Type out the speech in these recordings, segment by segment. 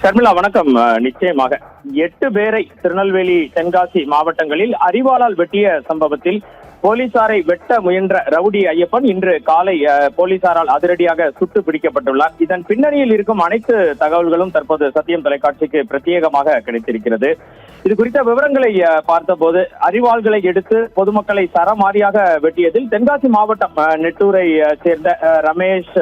ஷர்மிளா வணக்கம். நிச்சயமாக 8 பேரை திருநெல்வேலி தென்காசி மாவட்டங்களில் அரிவாளால் வெட்டிய சம்பவத்தில் போலீசாரை வெட்ட முயன்ற ரவுடி ஐயப்பன் இன்று காலை போலீசாரால் அதிரடியாக சுட்டு பிடிக்கப்பட்டுள்ளார். இதன் பின்னணியில் இருக்கும் அனைத்து தகவல்களும் தற்போது சத்தியம் தொலைக்காட்சிக்கு பிரத்யேகமாக கிடைத்திருக்கிறது. இது குறித்த விவரங்களை பார்த்தபோது அரிவாள்களை எடுத்து பொதுமக்களை சரமாரியாக வெட்டியதில் தென்காசி மாவட்டம் நெட்டூரை சேர்ந்த ரமேஷ்,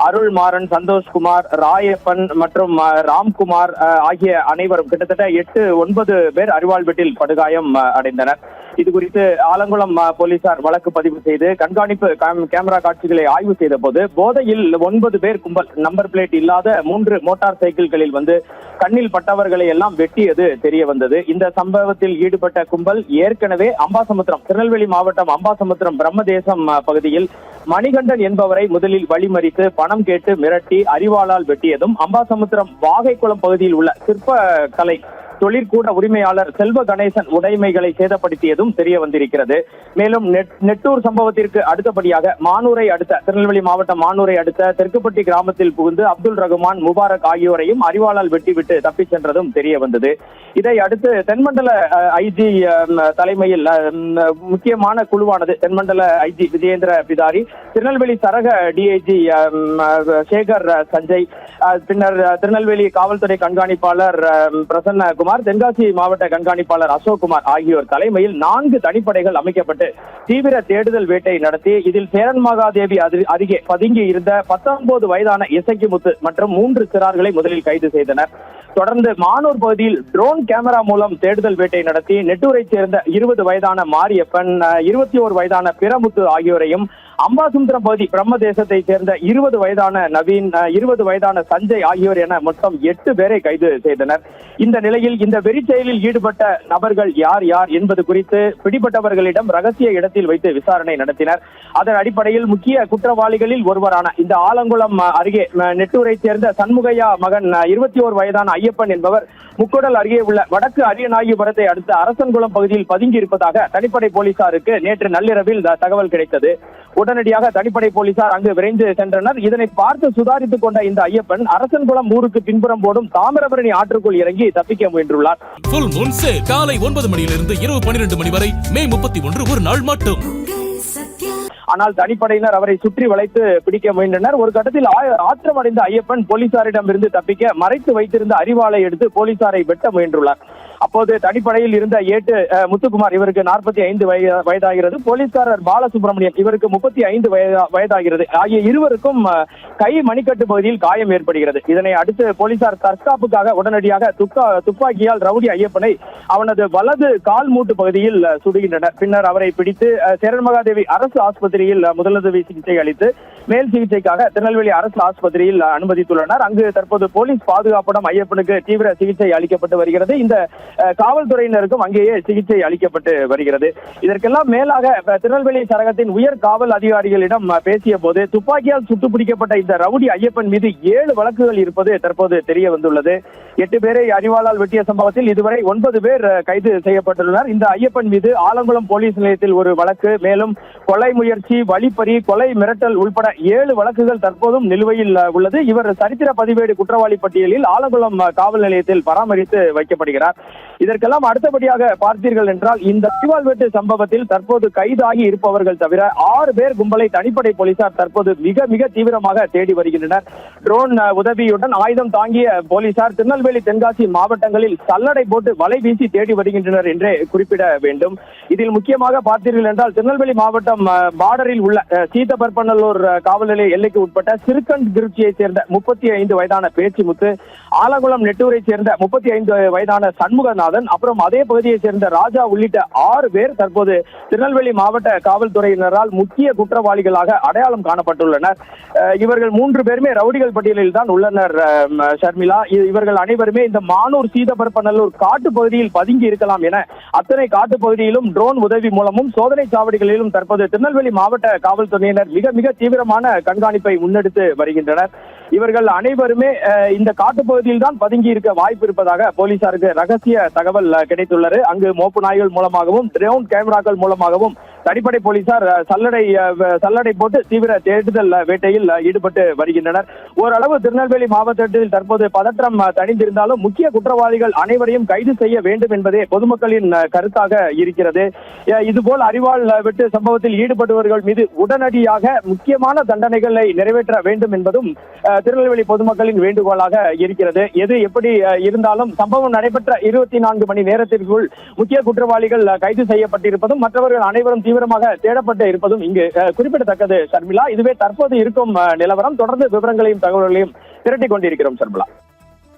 அருள்மாறன், சந்தோஷ்குமார், ராயப்பன் மற்றும் ராம்குமார் ஆகிய அனைவரும் கிட்டத்தட்ட 8-9 பேர் அரிவாள் வெட்டில் படுகாயம் அடைந்தனர். இது குறித்து ஆலங்குளம் போலீசார் வழக்கு பதிவு செய்து கண்காணிப்பு கேமரா காட்சிகளை ஆய்வு செய்த போது போதையில் 9 பேர் கும்பல் நம்பர் பிளேட் இல்லாத 3 மோட்டார் சைக்கிள்களில் வந்து கண்ணில் பட்டவர்களை எல்லாம் வெட்டியது தெரிய வந்தது. இந்த சம்பவத்தில் ஈடுபட்ட கும்பல் ஏற்கனவே அம்பாசமுத்திரம், திருநெல்வேலி மாவட்டம் அம்பாசமுத்திரம் பிரம்மதேசம் பகுதியில் மணிகண்டன் என்பவரை முதலில் வழிமறித்து பணம் கேட்டு மிரட்டி அரிவாளால் வெட்டியதும், அம்பாசமுத்திரம் வாகைக்குளம் பகுதியில் உள்ள சிற்ப கலை தொழிற்கூட உரிமையாளர் செல்வ கணேசன் உடைமைகளை சேதப்படுத்தியதும் தெரிய வந்திருக்கிறது. மேலும் நெட்டூர் சம்பவத்திற்கு அடுத்தபடியாக மானூரை அடுத்த திருநெல்வேலி மாவட்டம் மானூரை அடுத்த தெற்குப்பட்டி கிராமத்தில் புகுந்து அப்துல் ரகுமான், முபாரக் ஆகியோரையும் அரிவாளால் வெட்டிவிட்டு தப்பிச் சென்றதும் தெரிய வந்தது. இதை அடுத்து தென்மண்டல ஐஜி தலைமையில் முக்கியமான குழுவானது தென்மண்டல ஐஜி விஜயேந்திர பிதாரி, திருநெல்வேலி சரக டிஐஜி சேகர் சஞ்சய், பின்னர் திருநெல்வேலி காவல்துறை கண்காணிப்பாளர் பிரசன்ன குமார், தென்காசி மாவட்ட கண்காணிப்பாளர் அசோக்குமார் ஆகியோர் தலைமையில் 4 தனிப்படைகள் அமைக்கப்பட்டு தீவிர தேடுதல் வேட்டை நடத்தி இதில் சேரன்மகாதேவி அருகே பதுங்கி இருந்த 19 வயதான இசக்கிமுத்து மற்றும் 3 சிறார்களை முதலில் கைது செய்தனர். தொடர்ந்து மானூர் பகுதியில் ட்ரோன் கேமரா மூலம் தேடுதல் வேட்டை நடத்தி நெட்டூரை சேர்ந்த 20 வயதான மாரியப்பன், 21 வயதான பிரமுத்து ஆகியோரையும், அம்பாசமுத்திரம் பகுதி பிரம்மதேசத்தை சேர்ந்த 20 வயதான நவீன், 20 வயதான சஞ்சய் ஆகியோர் என மொத்தம் 8 பேரை கைது செய்தனர். இந்த நிலையில் இந்த வெறி செயலில் ஈடுபட்ட நபர்கள் யார் யார் என்பது குறித்து பிடிபட்டவர்களிடம் ரகசிய இடத்தில் வைத்து விசாரணை நடத்தினர். அதன் அடிப்படையில் முக்கிய குற்றவாளிகளில் ஒருவரான இந்த ஆலங்குளம் அருகே நெட்டூரை சேர்ந்த சண்முகையா மகன் 21 வயதான ஐயப்பன் என்பவர் முக்கொடல் அருகே உள்ள வடக்கு அரியநாயகிபுரத்தை அடுத்த அரசன்குளம் பகுதியில் பதுங்கி இருப்பதாக தனிப்படை போலீசாருக்கு நேற்று நள்ளிரவில் தகவல் கிடைத்தது. உடனடியாக தனிப்படை போலீசார் அங்கு விரைந்து சென்றனர். இதனை பார்த்து சுதாரித்துக் கொண்ட இந்த ஐயப்பன் அரசன்குளம் ஊருக்கு பின்புறம் போடும் தாமிரபரணி ஆற்றுக்குள் இறங்கி தப்பிக்க முயன்றுள்ளார். காலை 9 மணியிலிருந்து இரவு 12 மணி வரை மே 31 ஒரு நாள் மட்டும். ஆனால் தனிப்படையினர் அவரை சுற்றி வளைத்து பிடிக்க முயன்றனர். ஒரு கட்டத்தில் ஆத்திரமடைந்த ஐயப்பன் போலீசாரிடம் இருந்து தப்பிக்க மறைத்து வைத்திருந்த அரிவாளை எடுத்து போலீசாரை வெட்ட முயன்றுள்ளார். அப்போது தனிப்படையில் இருந்த ஏட்டு முத்துக்குமார், இவருக்கு 45 வயதாகிறது, போலீஸ்காரர் பாலசுப்ரமணியன், இவருக்கு 35 வயதாகிறது ஆகிய இருவருக்கும் கை மணிக்கட்டு பகுதியில் காயம் ஏற்படுகிறது. இதனை அடுத்து போலீசார் தற்காப்புக்காக உடனடியாக துப்பாக்கியால் ரவுடி ஐயப்பனை அவனது வலது கால் மூட்டு பகுதியில் சுடுகின்றனர். பின்னர் அவரை பிடித்து சேரன்மகாதேவி அரசு ஆஸ்பத்திரியில் முதலுதவி சிகிச்சை அளித்து மேல் சிகிச்சைக்காக திருநெல்வேலி அரசு ஆஸ்பத்திரியில் அனுமதித்துள்ளனர். அங்கு தற்போது போலீஸ் பாதுகாப்புடன் ஐயப்பனுக்கு தீவிர சிகிச்சை அளிக்கப்பட்டு வருகிறது. இந்த காவல்துறையினருக்கும் அங்கேயே சிகிச்சை அளிக்கப்பட்டு வருகிறது. இதற்கெல்லாம் மேலாக திருநெல்வேலி சரகத்தின் உயர் காவல் அதிகாரிகளிடம் பேசிய போது துப்பாக்கியால் சுட்டு பிடிக்கப்பட்ட இந்த ரவுடி ஐயப்பன் மீது 7 வழக்குகள் இருப்பது தற்போது தெரிய வந்துள்ளது. 8 பேரை அரிவாளால் வெட்டிய சம்பவத்தில் இதுவரை 9 பேர் கைது செய்யப்பட்டுள்ளனர். இந்த ஐயப்பன் மீது ஆலங்குளம் போலீஸ் நிலையத்தில் ஒரு வழக்கு, மேலும் கொலை முயற்சி, வழிப்பறி, கொலை மிரட்டல் உள்பட 7 வழக்குகள் தற்போதும் நிலுவையில் உள்ளது. இவர் சரித்திர பதிவேடு குற்றவாளி பட்டியலில் ஆலங்குளம் காவல் நிலையத்தில் பராமரித்து வைக்கப்படுகிறார். இதற்கெல்லாம் அடுத்தபடியாக பார்த்தீர்கள் என்றால் இந்த அரிவாள் வெட்டு சம்பவத்தில் தற்போது கைதாகி இருப்பவர்கள் தவிர 6 பேர் கும்பலை தனிப்படை போலீசார் தற்போது மிக மிக தீவிரமாக தேடி வருகின்றனர். ட்ரோன் உதவியுடன் ஆயுதம் தாங்கிய போலீசார் திருநெல்வேலி தென்காசி மாவட்டங்களில் சல்லடை போட்டு வலை வீசி தேடி வருகின்றனர் என்றே குறிப்பிட வேண்டும். இதில் முக்கியமாக பார்த்தீர்கள் என்றால் திருநெல்வேலி மாவட்டம் பார்டரில் உள்ள சீதப்பற்பநல்லூர் காவல் நிலைய எல்லைக்கு உட்பட்ட சிறுகண்ட் திருச்சியை சேர்ந்த 35 வயதான பேச்சிமுத்து, ஆலங்குளம் நெட்டூரை சேர்ந்த 35 வயதான சண்முகநாதன், அப்புறம் அதே பகுதியை சேர்ந்த ராஜா உள்ளிட்ட 6 பேர் தற்போது திருநெல்வேலி மாவட்ட காவல்துறையினரால் முக்கிய குற்றவாளிகளாக அடையாளம் காணப்பட்டுள்ளனர். இவர்கள் 3 பேருமே ரவுடிகள் பட்டியலில் தான் உள்ளனர் ஷர்மிளா. இவர்கள் அனைவருமே இந்த மானூர் சீதப்பற்பநல்லூர் காட்டு பகுதியில் பதுங்கி இருக்கலாம் என அத்தனை காட்டு பகுதியிலும் ட்ரோன் உதவி மூலமும் சோதனை சாவடிகளிலும் தற்போது திருநெல்வேலி மாவட்ட காவல்துறையினர் மிக மிக தீவிரமான கண்காணிப்பை முன்னெடுத்து வருகின்றனர். இவர்கள் அனைவருமே இந்த காட்டுப்பகுதி பகுதியில் தான் பதுங்கி இருக்க வாய்ப்பு இருப்பதாக போலீசாருக்கு ரகசிய தகவல் கிடைத்துள்ளது. அங்கு மோப்பு நாய்கள் மூலமாகவும் ட்ரோன் கேமராக்கள் மூலமாகவும் தனிப்படை போலீசார் சல்லடை போட்டு தீவிர தேடுதல் வேட்டையில் ஈடுபட்டு வருகின்றனர். ஓரளவு திருநெல்வேலி மாவட்டத்தில் தற்போது பதற்றம் தணிந்திருந்தாலும் முக்கிய குற்றவாளிகள் அனைவரையும் கைது செய்ய வேண்டும் என்பதே பொதுமக்களின் கருத்தாக இருக்கிறது. இதுபோல் அரிவாள் வெட்டு சம்பவத்தில் ஈடுபடுபவர்கள் மீது உடனடியாக முக்கியமான தண்டனைகளை நிறைவேற்ற வேண்டும் என்பதும் திருநெல்வேலி பொதுமக்களின் வேண்டுகோளாக இருக்கிறது. எது எப்படி இருந்தாலும் சம்பவம் நடைபெற்ற 24 மணி நேரத்திற்குள் முக்கிய குற்றவாளிகள் கைது செய்யப்பட்டிருப்பதும் மற்றவர்கள் அனைவரும் தீவிரமாக தேடப்பட்டு இருப்பதும் இங்கு குறிப்பிடத்தக்கது. ஷர்மிளா, இதுவே தற்போது இருக்கும் நிலவரம். தொடர்ந்து விவரங்களையும் தகவல்களையும் திரட்டிக் கொண்டிருக்கிறோம் ஷர்மிளா.